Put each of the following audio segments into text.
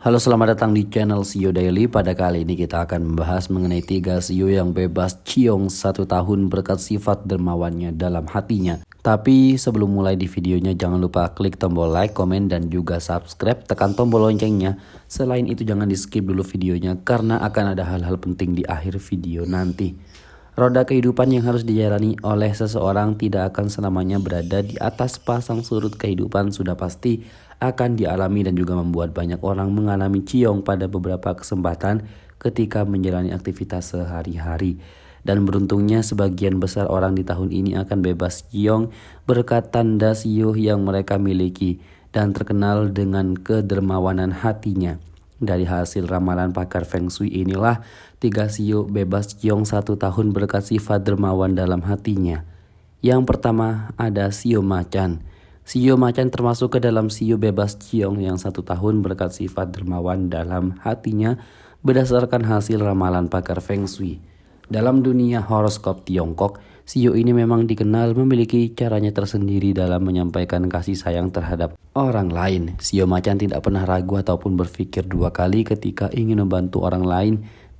Halo, selamat datang di channel Shio Daily. Pada kali ini kita akan membahas mengenai 3 shio yang bebas ciong 1 tahun berkat sifat dermawannya dalam hatinya. Tapi sebelum mulai di videonya, jangan lupa klik tombol like, komen, dan juga subscribe. Tekan tombol loncengnya. Selain itu jangan di skip dulu videonya karena akan ada hal-hal penting di akhir video nanti. Roda kehidupan yang harus dijalani oleh seseorang tidak akan selamanya berada di atas pasang surut kehidupan, sudah pasti akan dialami dan juga membuat banyak orang mengalami ciong pada beberapa kesempatan ketika menjalani aktivitas sehari-hari. Dan beruntungnya sebagian besar orang di tahun ini akan bebas ciong berkat tanda shio yang mereka miliki dan terkenal dengan kedermawanan hatinya. Dari hasil ramalan pakar Feng Shui inilah 3 shio bebas ciong 1 tahun berkat sifat dermawan dalam hatinya. Yang pertama ada shio macan. Shio macan termasuk ke dalam shio bebas ciong yang 1 tahun berkat sifat dermawan dalam hatinya berdasarkan hasil ramalan pakar Feng Shui. Dalam dunia horoskop Tiongkok, shio ini memang dikenal memiliki caranya tersendiri dalam menyampaikan kasih sayang terhadap orang lain. Shio macan tidak pernah ragu ataupun berpikir 2 kali ketika ingin membantu orang lain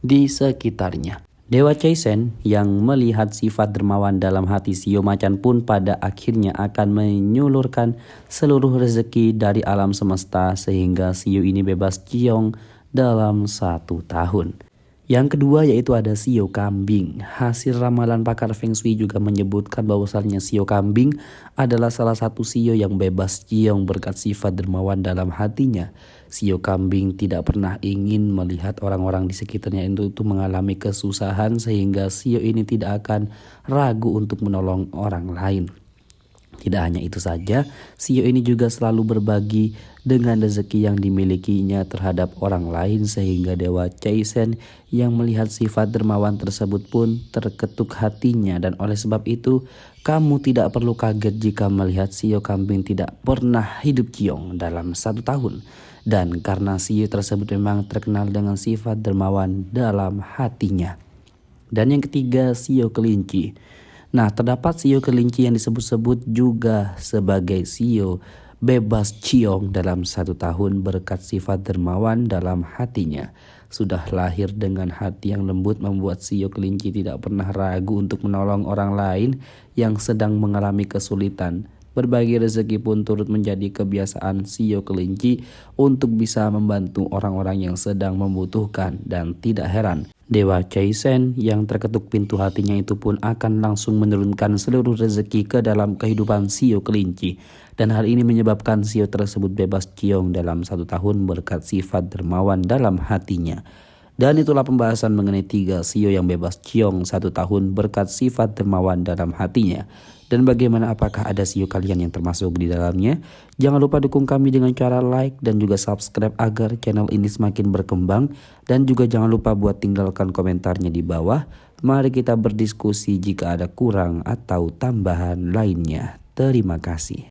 di sekitarnya. Dewa Caisen yang melihat sifat dermawan dalam hati shio macan pun pada akhirnya akan menyulurkan seluruh rezeki dari alam semesta sehingga shio ini bebas ciong dalam 1 tahun. Yang kedua yaitu ada shio kambing. Hasil ramalan pakar Feng Shui juga menyebutkan bahwasannya shio kambing adalah salah satu shio yang bebas ciong berkat sifat dermawan dalam hatinya. Shio kambing tidak pernah ingin melihat orang-orang di sekitarnya itu mengalami kesusahan sehingga shio ini tidak akan ragu untuk menolong orang lain. Tidak hanya itu saja, shio ini juga selalu berbagi dengan rezeki yang dimilikinya terhadap orang lain sehingga Dewa Caisen yang melihat sifat dermawan tersebut pun terketuk hatinya, dan oleh sebab itu kamu tidak perlu kaget jika melihat shio kambing tidak pernah hidup ciong dalam 1 tahun. Dan karena shio tersebut memang terkenal dengan sifat dermawan dalam hatinya. Dan yang ketiga shio kelinci. Nah, terdapat shio kelinci yang disebut-sebut juga sebagai shio bebas ciong dalam 1 tahun berkat sifat dermawan dalam hatinya. Sudah lahir dengan hati yang lembut membuat shio kelinci tidak pernah ragu untuk menolong orang lain yang sedang mengalami kesulitan. Berbagi rezeki pun turut menjadi kebiasaan shio kelinci untuk bisa membantu orang-orang yang sedang membutuhkan, dan tidak heran Dewa Caisen yang terketuk pintu hatinya itu pun akan langsung menurunkan seluruh rezeki ke dalam kehidupan shio kelinci. Dan hal ini menyebabkan shio tersebut bebas ciong dalam 1 tahun berkat sifat dermawan dalam hatinya. Dan itulah pembahasan mengenai 3 shio yang bebas ciong 1 tahun berkat sifat dermawan dalam hatinya. Dan bagaimana, apakah ada shio kalian yang termasuk di dalamnya? Jangan lupa dukung kami dengan cara like dan juga subscribe agar channel ini semakin berkembang. Dan juga jangan lupa buat tinggalkan komentarnya di bawah. Mari kita berdiskusi jika ada kurang atau tambahan lainnya. Terima kasih.